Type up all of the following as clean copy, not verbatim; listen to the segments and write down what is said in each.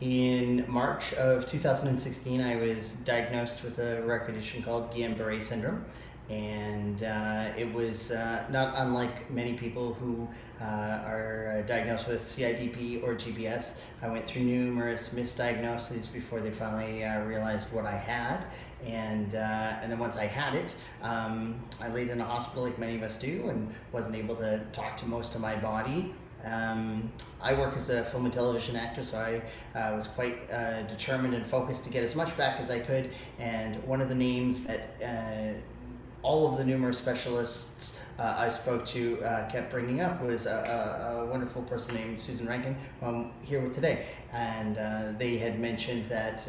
In March of 2016, I was diagnosed with a rare condition called Guillain-Barré syndrome. And it was not unlike many people who are diagnosed with CIDP or GBS. I went through numerous misdiagnoses before they finally realized what I had. And then once I had it, I laid in a hospital like many of us do and wasn't able to talk to most of my body. I work as a film and television actor, so I was quite determined and focused to get as much back as I could. And one of the names that all of the numerous specialists I spoke to kept bringing up was a wonderful person named Susan Rankin, who I'm here with today. And they had mentioned that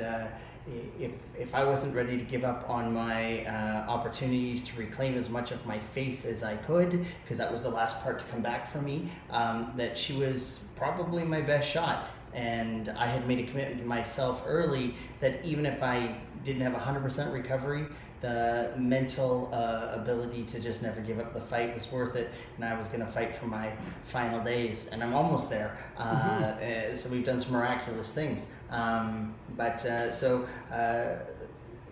if I wasn't ready to give up on my opportunities to reclaim as much of my face as I could, because that was the last part to come back for me, that she was probably my best shot. And I had made a commitment to myself early that even if I didn't have 100% recovery, the mental ability to just never give up the fight was worth it, and I was going to fight for my final days, and I'm almost there. So we've done some miraculous things.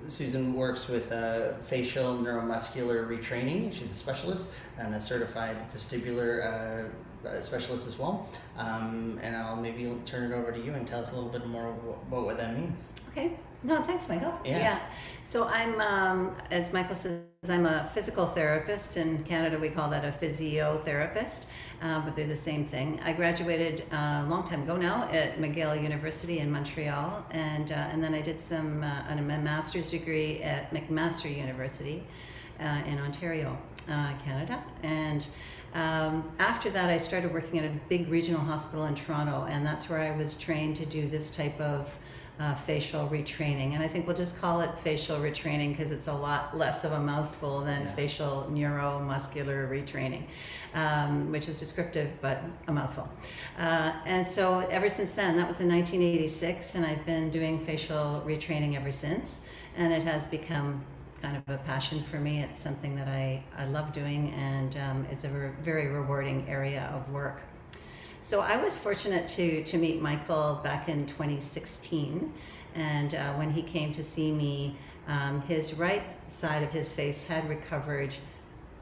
Susan works with facial neuromuscular retraining. She's a specialist and a certified vestibular specialist as well. And I'll maybe turn it over to you and tell us a little bit more about what that means. Okay. No, thanks, Michael. Yeah. So I'm, as Michael says, I'm a physical therapist. In Canada, we call that a physiotherapist, but they're the same thing. I graduated a long time ago now at McGill University in Montreal, and then I did a master's degree at McMaster University in Ontario, Canada. And after that, I started working at a big regional hospital in Toronto, and that's where I was trained to do this type of facial retraining. And I think we'll just call it facial retraining because it's a lot less of a mouthful than facial neuromuscular retraining, which is descriptive but a mouthful. And so ever since then, that was in 1986, and I've been doing facial retraining ever since, and it has become kind of a passion for me. It's something that I love doing, and it's a very rewarding area of work. So I was fortunate to meet Michael back in 2016, and when he came to see me, his right side of his face had recovered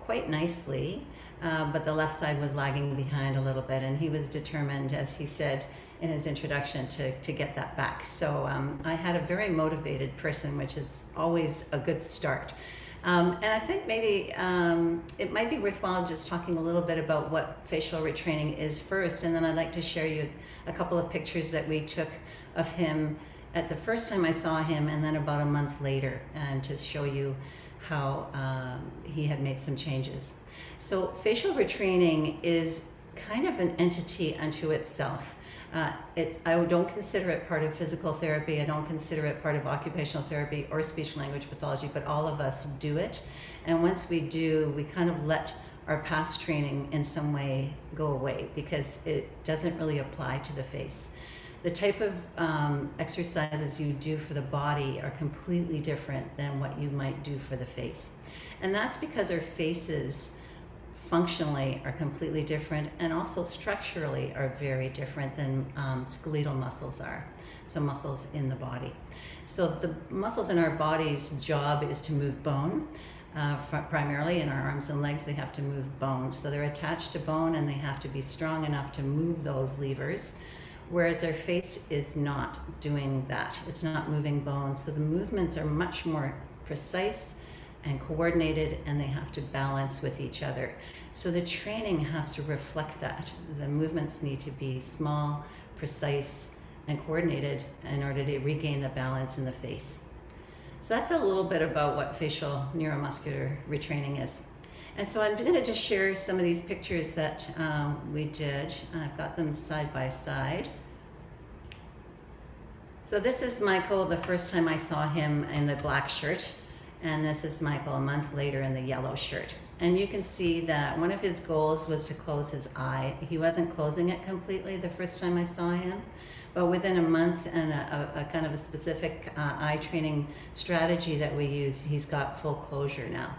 quite nicely, but the left side was lagging behind a little bit, and he was determined, as he said in his introduction, to get that back. So I had a very motivated person, which is always a good start. And I think maybe it might be worthwhile just talking a little bit about what facial retraining is first, and then I'd like to share you a couple of pictures that we took of him at the first time I saw him, and then about a month later, and to show you how he had made some changes. So facial retraining is kind of an entity unto itself. I don't consider it part of physical therapy. I don't consider it part of occupational therapy or speech language pathology, but all of us do it. And once we do, we kind of let our past training in some way go away because it doesn't really apply to the face. The type of exercises you do for the body are completely different than what you might do for the face. And that's because our faces functionally are completely different, and also structurally are very different than skeletal muscles are, so muscles in the body. So the muscles in our body's job is to move bone. Primarily in our arms and legs, they have to move bone. So they're attached to bone, and they have to be strong enough to move those levers, whereas our face is not doing that. It's not moving bones, so the movements are much more precise and coordinated, and they have to balance with each other. So the training has to reflect that. The movements need to be small, precise, and coordinated in order to regain the balance in the face. So that's a little bit about what facial neuromuscular retraining is. And so I'm going to just share some of these pictures that we did. I've got them side by side. So this is Michael the first time I saw him in the black shirt. And this is Michael a month later in the yellow shirt. And you can see that one of his goals was to close his eye. He wasn't closing it completely the first time I saw him, but within a month and a kind of a specific eye training strategy that we use, he's got full closure now.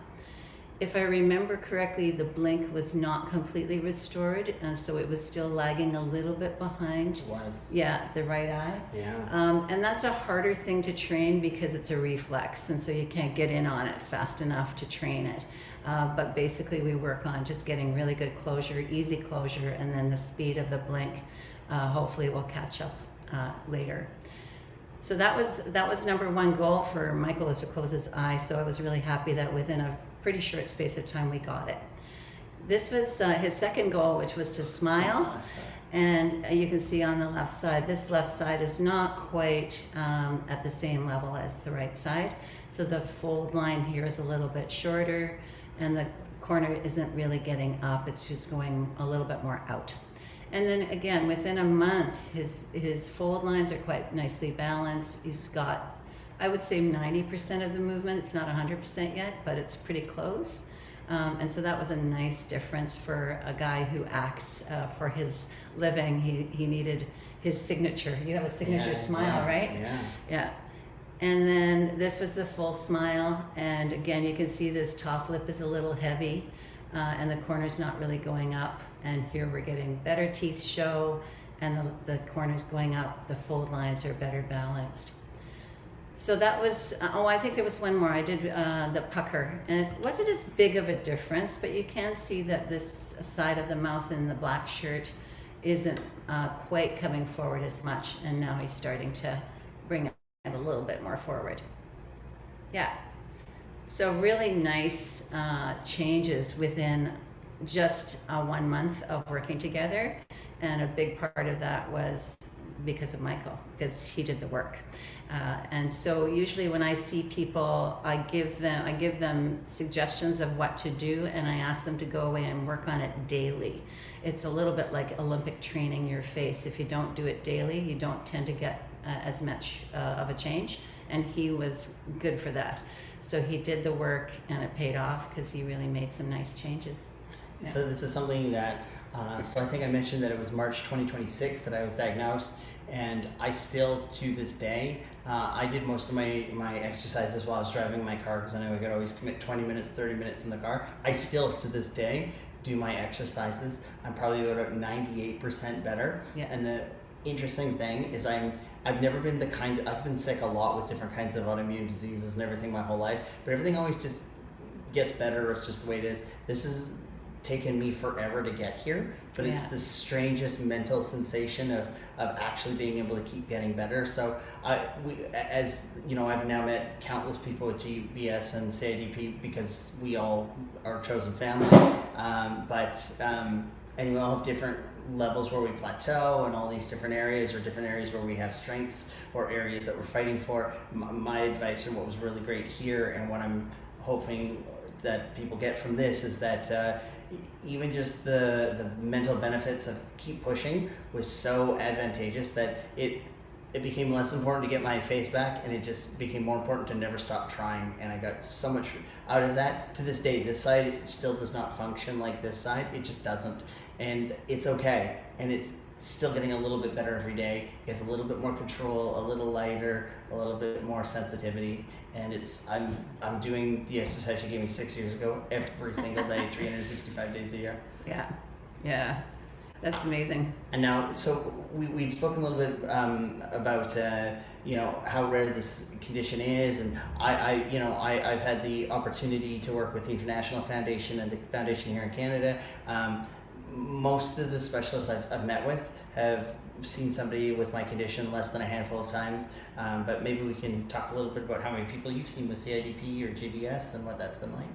if I remember correctly, the blink was not completely restored, so it was still lagging a little bit behind. It was. Yeah, the right eye. Yeah. And that's a harder thing to train because it's a reflex, and so you can't get in on it fast enough to train it. But basically we work on just getting really good closure, easy closure, and then the speed of the blink hopefully will catch up later. So that was number one goal for Michael, was to close his eye. So I was really happy that within a pretty short space of time we got it. This was his second goal, which was to smile. And you can see on the left side, this left side is not quite at the same level as the right side. So the fold line here is a little bit shorter, and the corner isn't really getting up, it's just going a little bit more out. And then again, within a month, his fold lines are quite nicely balanced. He's got, I would say, 90% of the movement. It's not 100% yet, but it's pretty close. And so that was a nice difference for a guy who acts for his living. He needed his signature. You have a signature smile, right? Yeah. Yeah. And then this was the full smile. And again, you can see this top lip is a little heavy. And the corner's not really going up. And here we're getting better teeth show, and the corner's going up. The fold lines are better balanced. So that was, I think there was one more. I did the pucker, and it wasn't as big of a difference, but you can see that this side of the mouth in the black shirt isn't quite coming forward as much, and now he's starting to bring it a little bit more forward. Yeah. So really nice changes within just 1 month of working together, and a big part of that was because of Michael, because he did the work. And so usually when I see people, I give them suggestions of what to do, and I ask them to go away and work on it daily. It's a little bit like Olympic training your face. If you don't do it daily, you don't tend to get as much of a change, and he was good for that. So he did the work, and it paid off because he really made some nice changes. Yeah. So this is something that, so I think I mentioned that it was March 2026 that I was diagnosed, and I still, to this day, I did most of my exercises while I was driving my car, because I know I could always commit 20 minutes, 30 minutes in the car. I still, to this day, do my exercises. I'm probably about 98% better. Yeah. And the interesting thing is I've never been I've been sick a lot with different kinds of autoimmune diseases and everything my whole life, but everything always just gets better. It's just the way it is. This has taken me forever to get here, but it's the strangest mental sensation of actually being able to keep getting better. So as you know, I've now met countless people with GBS and CIDP because we all are chosen family. And we all have different levels where we plateau, and all these different areas, or different areas where we have strengths, or areas that we're fighting for. My advice, and what was really great here, and what I'm hoping that people get from this, is that even just the mental benefits of keep pushing was so advantageous that it became less important to get my face back, and it just became more important to never stop trying. And I got so much out of that. To this day, this side still does not function like this side. It just doesn't. And it's okay. And it's still getting a little bit better every day. It gets a little bit more control, a little lighter, a little bit more sensitivity. And I'm doing the exercise you gave me 6 years ago every single day, 365 days a year. Yeah. Yeah. That's amazing. And now, so we'd spoken a little bit about how rare this condition is, and I've had the opportunity to work with the International Foundation and the foundation here in Canada. Most of the specialists I've met with have seen somebody with my condition less than a handful of times, but maybe we can talk a little bit about how many people you've seen with CIDP or GBS and what that's been like.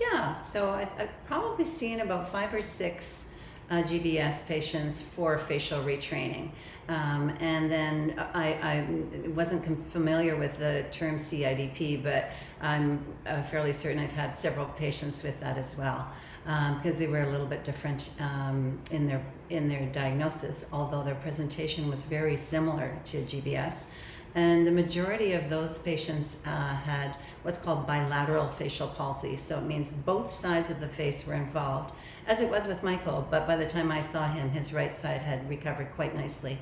Yeah, so I've probably seen about 5 or 6 GBS patients for facial retraining. And then I wasn't familiar with the term CIDP, but I'm fairly certain I've had several patients with that as well, because they were a little bit different in their diagnosis, although their presentation was very similar to GBS. And the majority of those patients had what's called bilateral facial palsy. So it means both sides of the face were involved, as it was with Michael, but by the time I saw him, his right side had recovered quite nicely.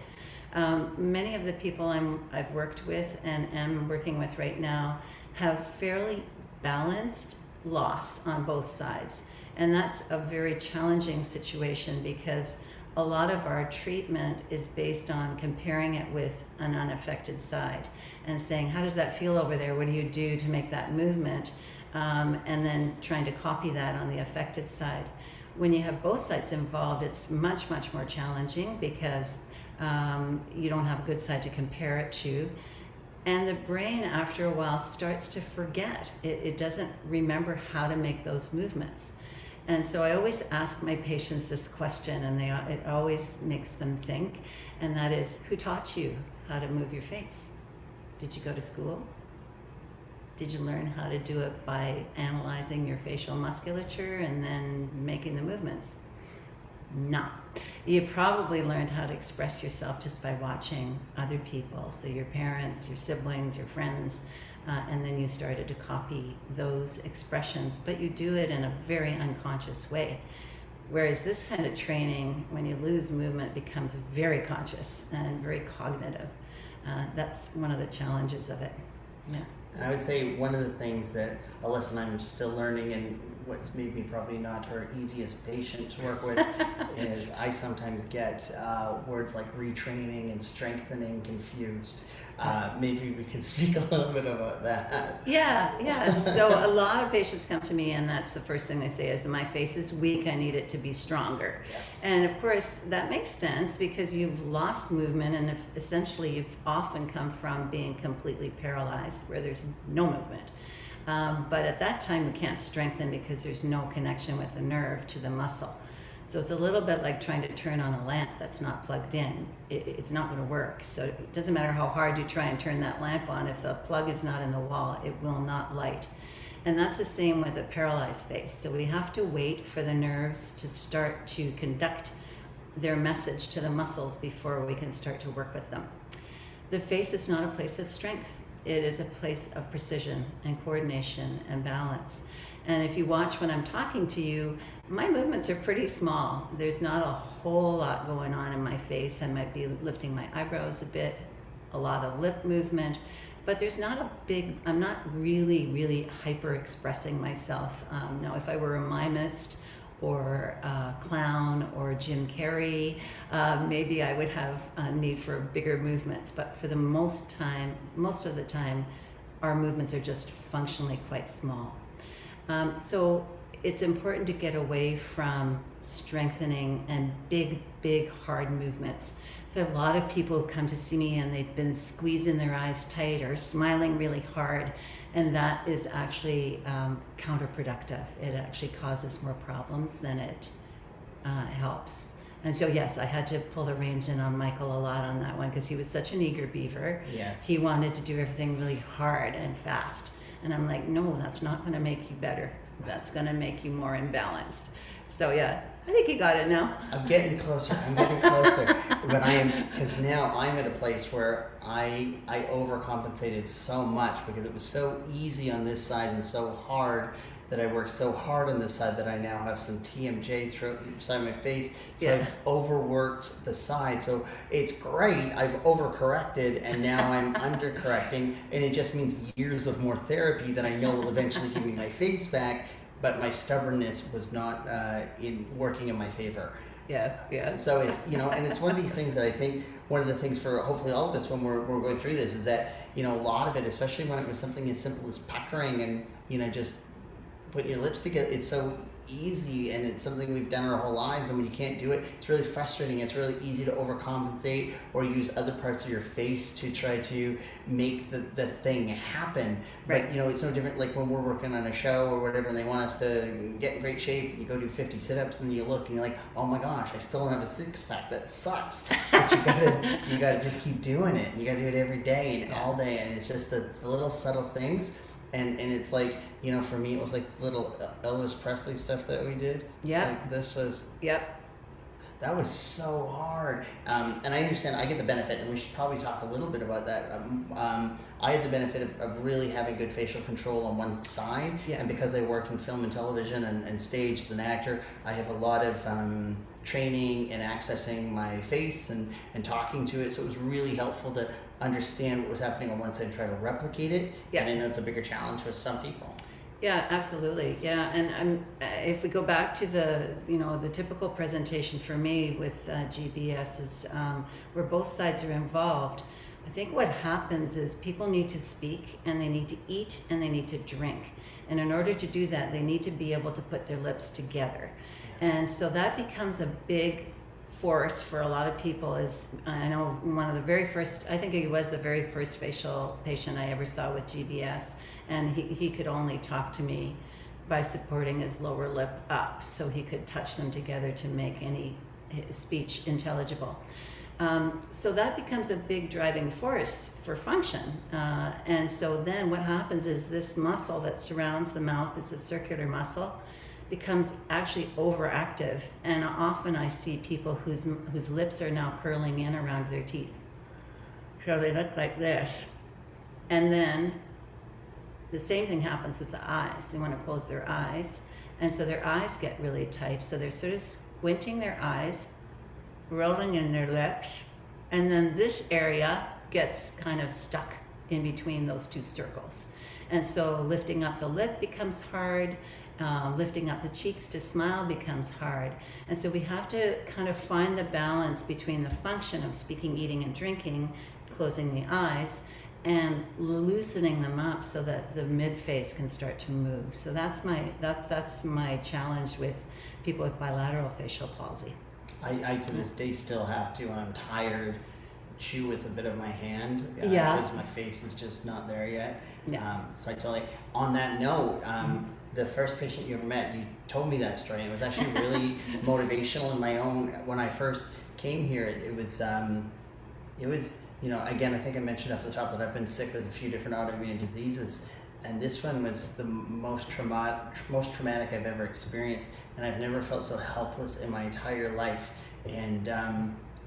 Many of the people I've worked with and am working with right now have fairly balanced loss on both sides. And that's a very challenging situation because a lot of our treatment is based on comparing it with an unaffected side and saying, how does that feel over there? What do you do to make that movement? And then trying to copy that on the affected side. When you have both sides involved, it's much, much more challenging because you don't have a good side to compare it to. And the brain, after a while, starts to forget. It doesn't remember how to make those movements. And so I always ask my patients this question, and it always makes them think, and that is, who taught you how to move your face? Did you go to school? Did you learn how to do it by analyzing your facial musculature and then making the movements? No. You probably learned how to express yourself just by watching other people, so your parents, your siblings, your friends, and then you started to copy those expressions, but you do it in a very unconscious way. Whereas this kind of training, when you lose movement, becomes very conscious and very cognitive. That's one of the challenges of it. Yeah. And I would say one of the things that a lesson I'm still learning, and what's made me probably not her easiest patient to work with, is I sometimes get words like retraining and strengthening confused. Maybe we can speak a little bit about that. Yeah. So a lot of patients come to me, and that's the first thing they say is, my face is weak, I need it to be stronger. Yes. And of course, that makes sense because you've lost movement, and essentially you've often come from being completely paralyzed where there's no movement. But at that time, we can't strengthen because there's no connection with the nerve to the muscle. So it's a little bit like trying to turn on a lamp that's not plugged in. It's not going to work. So it doesn't matter how hard you try and turn that lamp on. If the plug is not in the wall, it will not light. And that's the same with a paralyzed face. So we have to wait for the nerves to start to conduct their message to the muscles before we can start to work with them. The face is not a place of strength. It is a place of precision and coordination and balance. And if you watch when I'm talking to you, my movements are pretty small. There's not a whole lot going on in my face. I might be lifting my eyebrows a bit, a lot of lip movement, but there's not a big, I'm not really hyper expressing myself. Now, if I were a mimist or a clown or Jim Carrey, maybe I would have a need for bigger movements. But for the most of the time, our movements are just functionally quite small. So it's important to get away from strengthening and big, hard movements. So I have a lot of people who come to see me and they've been squeezing their eyes tight or smiling really hard, and that is actually counterproductive. It actually causes more problems than it helps. And so yes, I had to pull the reins in on Michael a lot on that one because he was such an eager beaver. Yes. He wanted to do everything really hard and fast. And I'm like, no, that's not going to make you better. That's going to make you more imbalanced. So yeah, I think you got it now. I'm getting closer. But because now I'm at a place where I overcompensated so much because it was so easy on this side and so hard that I worked so hard on this side that I now have some TMJ throughout each side of my face. So I've overworked the side. So it's great. I've overcorrected and now I'm undercorrecting. And it just means years of more therapy that I know will eventually give me my face back. But my stubbornness was not working in my favor. Yeah. So it's, and it's one of these things that I think one of the things for hopefully all of us when we're going through this is that, a lot of it, especially when it was something as simple as puckering and, just putting your lips together, it's so easy and it's something we've done our whole lives, and when you can't do it, it's really frustrating. It's really easy to overcompensate or use other parts of your face to try to make the thing happen. Right. But it's no different like when we're working on a show or whatever and they want us to get in great shape and you go do 50 sit-ups and you look and you're like, oh my gosh, I still don't have a six-pack. That sucks. But you gotta just keep doing it, and you gotta do it every day and all day, and it's just the little subtle things. And it's like, for me, it was like little Elvis Presley stuff that we did. Yeah. Like this was. Yep. That was so hard. And I understand, I get the benefit, and we should probably talk a little bit about that. I had the benefit of really having good facial control on one side. Yeah. And because I work in film and television and stage as an actor, I have a lot of training in accessing my face and talking to it. So it was really helpful to understand what was happening on one side and try to replicate it. Yeah. And I know it's a bigger challenge for some people. Yeah, absolutely. Yeah, and if we go back to the typical presentation for me with GBS is where both sides are involved. I think what happens is people need to speak, and they need to eat, and they need to drink. And in order to do that, they need to be able to put their lips together. And so that becomes a big force for a lot of people. Is I know one of the very first, I think he was the very first facial patient I ever saw with GBS, and he could only talk to me by supporting his lower lip up, so he could touch them together to make any speech intelligible. So that becomes a big driving force for function. And so then what happens is this muscle that surrounds the mouth, it's a circular muscle, becomes actually overactive. And often I see people whose lips are now curling in around their teeth. So they look like this. And then the same thing happens with the eyes. They want to close their eyes. And so their eyes get really tight. So they're sort of squinting their eyes, rolling in their lips, and then this area gets kind of stuck in between those two circles. And so lifting up the lip becomes hard, lifting up the cheeks to smile becomes hard. And so we have to kind of find the balance between the function of speaking, eating, and drinking, closing the eyes, and loosening them up so that the mid-face can start to move. So that's my challenge with people with bilateral facial palsy. I to this day still have to, when I'm tired, chew with a bit of my hand because my face is just not there yet. So I totally, on that note, the first patient you ever met, you told me that story. It was actually really motivational in my own, when I first came here, it was, again, I think I mentioned off the top that I've been sick with a few different autoimmune diseases. And this one was the most traumatic I've ever experienced, and I've never felt so helpless in my entire life. And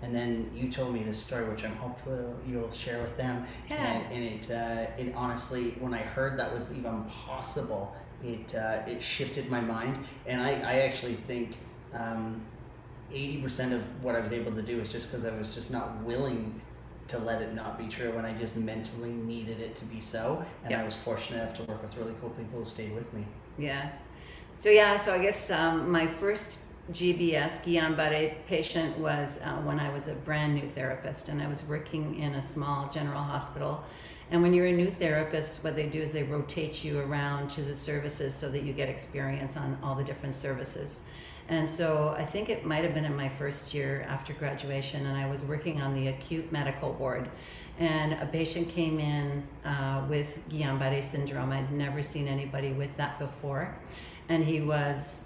then you told me this story, which I'm hopeful you'll share with them. Yeah. And it honestly, when I heard that was even possible, it shifted my mind. And I actually think 80% of what I was able to do is just because I was just not willing to let it not be true, and I just mentally needed it to be so. And I was fortunate enough to work with really cool people who stayed with me. So I guess my first GBS, Guillain-Barré patient was when I was a brand new therapist, and I was working in a small general hospital. And when you're a new therapist, what they do is they rotate you around to the services so that you get experience on all the different services. And so I think it might have been in my first year after graduation, and I was working on the acute medical ward. And a patient came in with Guillain-Barré syndrome. I'd never seen anybody with that before. And he was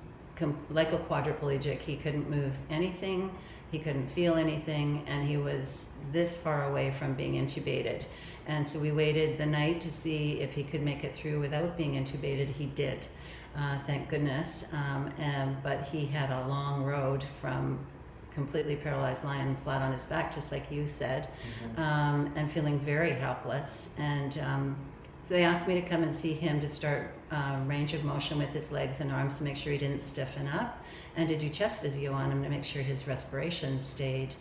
like a quadriplegic. He couldn't move anything, he couldn't feel anything, and he was this far away from being intubated. And so we waited the night to see if he could make it through without being intubated. He did. Thank goodness, but he had a long road from completely paralyzed, lying flat on his back, just like you said, and feeling very helpless. And so they asked me to come and see him to start range of motion with his legs and arms to make sure he didn't stiffen up, and to do chest physio on him to make sure his respiration stayed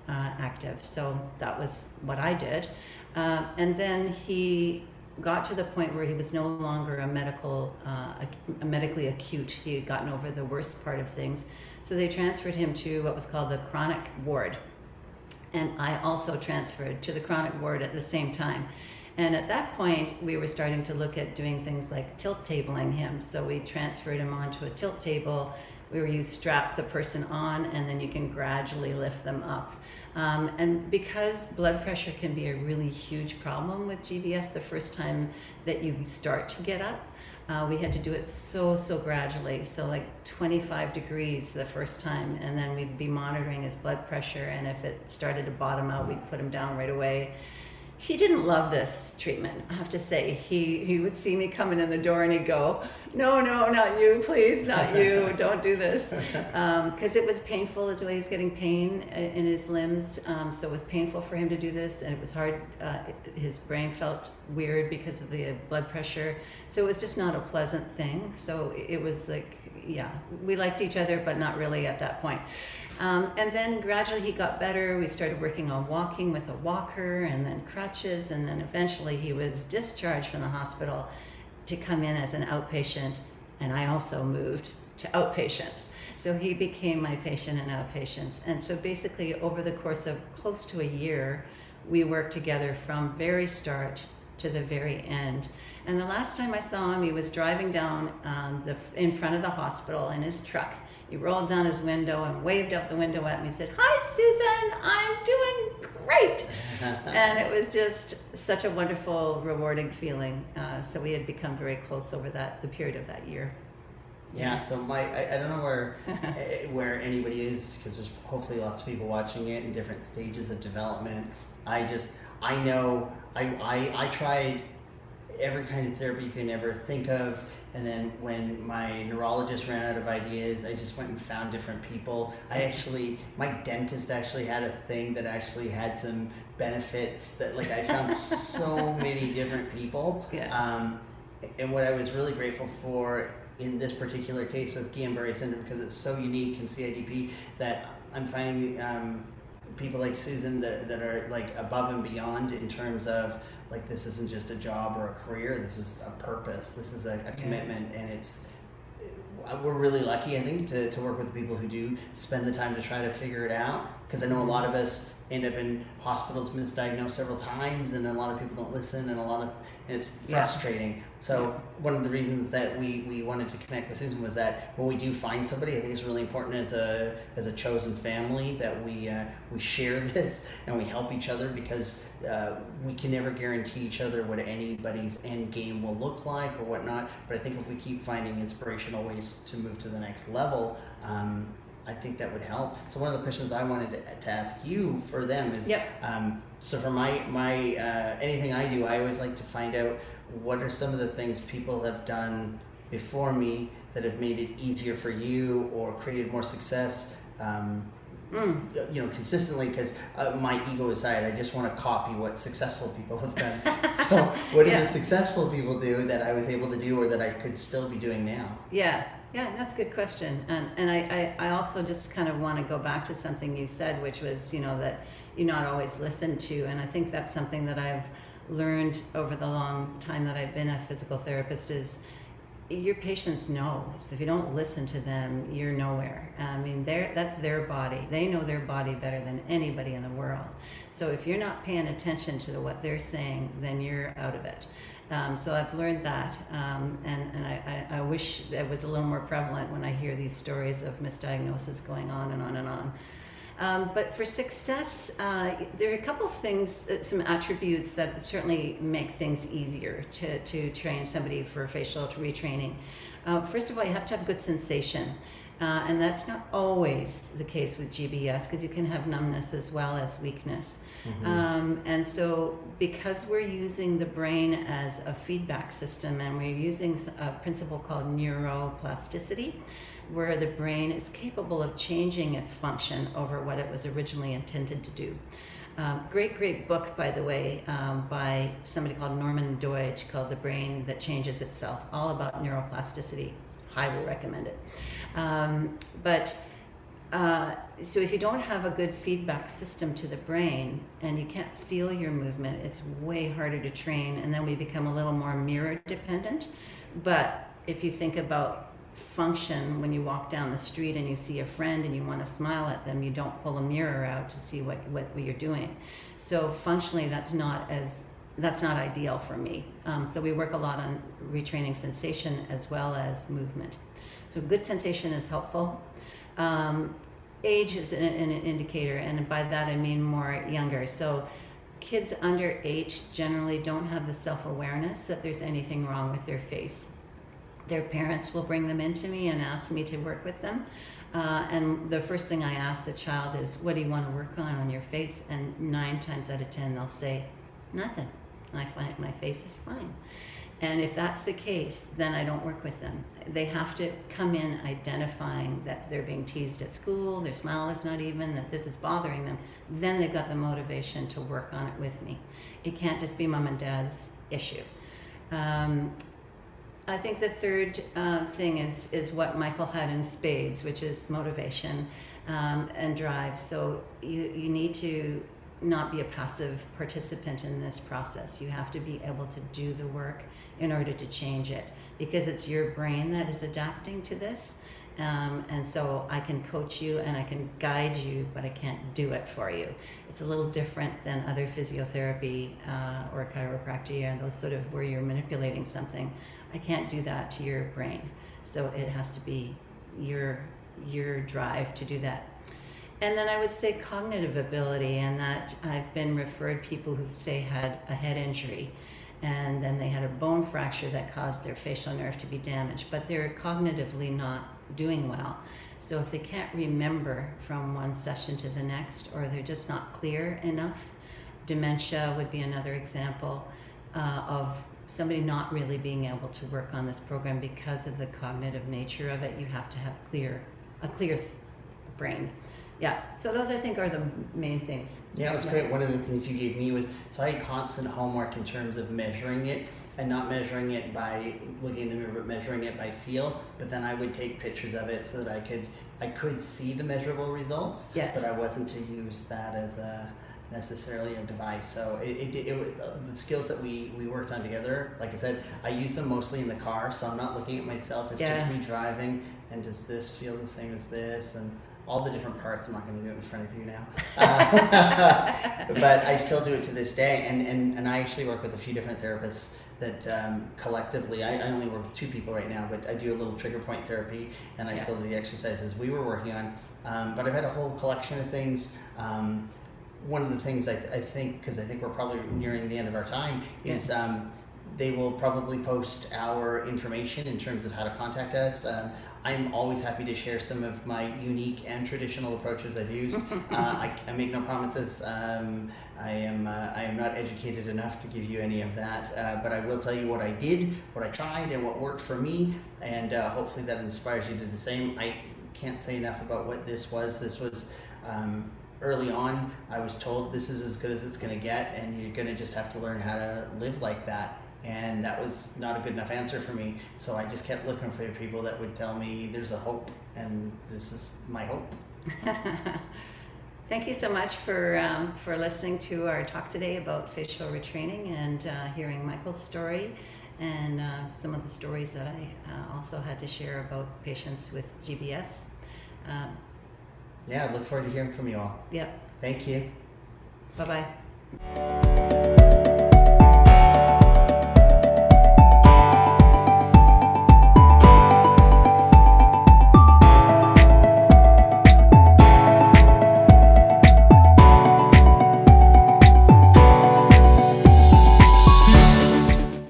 active. So that was what I did. And then he got to the point where he was no longer a medically acute. He had gotten over the worst part of things. So they transferred him to what was called the chronic ward. And I also transferred to the chronic ward at the same time. And at that point, we were starting to look at doing things like tilt tabling him. So we transferred him onto a tilt table where you strap the person on, and then you can gradually lift them up. And because blood pressure can be a really huge problem with GBS the first time that you start to get up, we had to do it so gradually. So like 25 degrees the first time, and then we'd be monitoring his blood pressure, and if it started to bottom out, we'd put him down right away. He didn't love this treatment, I have to say. He would see me coming in the door and he'd go, no, not you, please, not you, don't do this. Because it was painful as well. He was getting pain in his limbs, so it was painful for him to do this, and it was hard. His brain felt weird because of the blood pressure. So it was just not a pleasant thing. So it was like, we liked each other, but not really at that point. And then gradually he got better. We started working on walking with a walker, and then crutches, and then eventually he was discharged from the hospital to come in as an outpatient, and I also moved to outpatients. So he became my patient in outpatients. And so basically over the course of close to a year, we worked together from very start to the very end. And the last time I saw him, he was driving down in front of the hospital in his truck. He rolled down his window and waved out the window at me and said, "Hi, Susan, I'm doing great." And it was just such a wonderful, rewarding feeling. So we had become very close over the period of that year. Yeah, so I don't know where anybody is, because there's hopefully lots of people watching it in different stages of development. I know I tried every kind of therapy you can ever think of, and then when my neurologist ran out of ideas, I just went and found different people. My dentist actually had a thing that actually had some benefits that, like, I found so many different people. Yeah. And what I was really grateful for in this particular case with Guillain-Barré syndrome, because it's so unique in CIDP, that I'm finding people like Susan that are like above and beyond in terms of, like, this isn't just a job or a career, this is a purpose, this is a commitment, and we're really lucky, I think, to work with people who do spend the time to try to figure it out, because I know a lot of us end up in hospitals misdiagnosed several times, and a lot of people don't listen, and it's frustrating. So one of the reasons that we wanted to connect with Susan was that when we do find somebody, I think it's really important as a chosen family that we share this and we help each other, because we can never guarantee each other what anybody's end game will look like or whatnot. But I think if we keep finding inspirational ways to move to the next level, I think that would help. So one of the questions I wanted to ask you for them is, so for my anything I do, I always like to find out what are some of the things people have done before me that have made it easier for you or created more success, consistently, because my ego aside, I just want to copy what successful people have done. So what did the successful people do that I was able to do or that I could still be doing now? Yeah, that's a good question. And I also just kind of want to go back to something you said, which was, that you're not always listened to. And I think that's something that I've learned over the long time that I've been a physical therapist is your patients know. So if you don't listen to them, you're nowhere. I mean, that's their body. They know their body better than anybody in the world. So if you're not paying attention to what they're saying, then you're out of it. So I've learned that, and I wish that was a little more prevalent when I hear these stories of misdiagnosis going on and on and on. But for success, there are a couple of things, some attributes that certainly make things easier to train somebody for facial retraining. First of all, you have to have good sensation. And that's not always the case with GBS, because you can have numbness as well as weakness. And so because we're using the brain as a feedback system, and we're using a principle called neuroplasticity, where the brain is capable of changing its function over what it was originally intended to do. Great book, by the way, by somebody called Norman Doidge, called The Brain That Changes Itself, all about neuroplasticity. Highly recommend it. So if you don't have a good feedback system to the brain and you can't feel your movement, it's way harder to train, and then we become a little more mirror dependent. But if you think about function, when you walk down the street and you see a friend and you want to smile at them, you don't pull a mirror out to see what you're doing. So functionally, that's not ideal for me. So we work a lot on retraining sensation as well as movement. So good sensation is helpful. Age is an indicator, and by that I mean more younger. So kids under 8 generally don't have the self-awareness that there's anything wrong with their face. Their parents will bring them into me and ask me to work with them. And the first thing I ask the child is, what do you want to work on your face? And 9 times out of 10, they'll say, nothing. And I find my face is fine. And if that's the case, then I don't work with them. They have to come in identifying that they're being teased at school, their smile is not even, that this is bothering them. Then they've got the motivation to work on it with me. It can't just be mom and dad's issue. I think the third thing is what Michael had in spades, which is motivation and drive. So you need to not be a passive participant in this process. You have to be able to do the work in order to change it, because it's your brain that is adapting to this. And so I can coach you and I can guide you, but I can't do it for you. It's a little different than other physiotherapy or chiropractic and those sort of where you're manipulating something. I can't do that to your brain. So it has to be your drive to do that. And then I would say cognitive ability, and that I've been referred people who say had a head injury and then they had a bone fracture that caused their facial nerve to be damaged, but they're cognitively not doing well. So if they can't remember from one session to the next, or they're just not clear enough, dementia would be another example of somebody not really being able to work on this program because of the cognitive nature of it. You have to have a clear brain. Yeah, so those I think are the main things. Yeah, it was great. One of the things you gave me was, so I had constant homework in terms of measuring it, and not measuring it by looking in the mirror, but measuring it by feel. But then I would take pictures of it so that I could see the measurable results, yeah. But I wasn't to use that as necessarily a device. So the skills that we worked on together, like I said, I use them mostly in the car, so I'm not looking at myself. It's just me driving, and does this feel the same as this, and all the different parts. I'm not going to do it in front of you now, but I still do it to this day. And I actually work with a few different therapists that collectively, I only work with 2 people right now, but I do a little trigger point therapy, and I still do the exercises we were working on. But I've had a whole collection of things. One of the things I think, because I think we're probably nearing the end of our time, is they will probably post our information in terms of how to contact us. I'm always happy to share some of my unique and traditional approaches I've used. I make no promises. I am not educated enough to give you any of that, but I will tell you what I did, what I tried, and what worked for me, and hopefully that inspires you to do the same. I can't say enough about what this was. This was early on, I was told this is as good as it's going to get, and you're going to just have to learn how to live like that. And that was not a good enough answer for me. So I just kept looking for people that would tell me there's a hope, and this is my hope. Thank you so much for listening to our talk today about facial retraining, and hearing Michael's story, and some of the stories that I also had to share about patients with GBS. Yeah, I look forward to hearing from you all. Yep. Thank you. Bye-bye.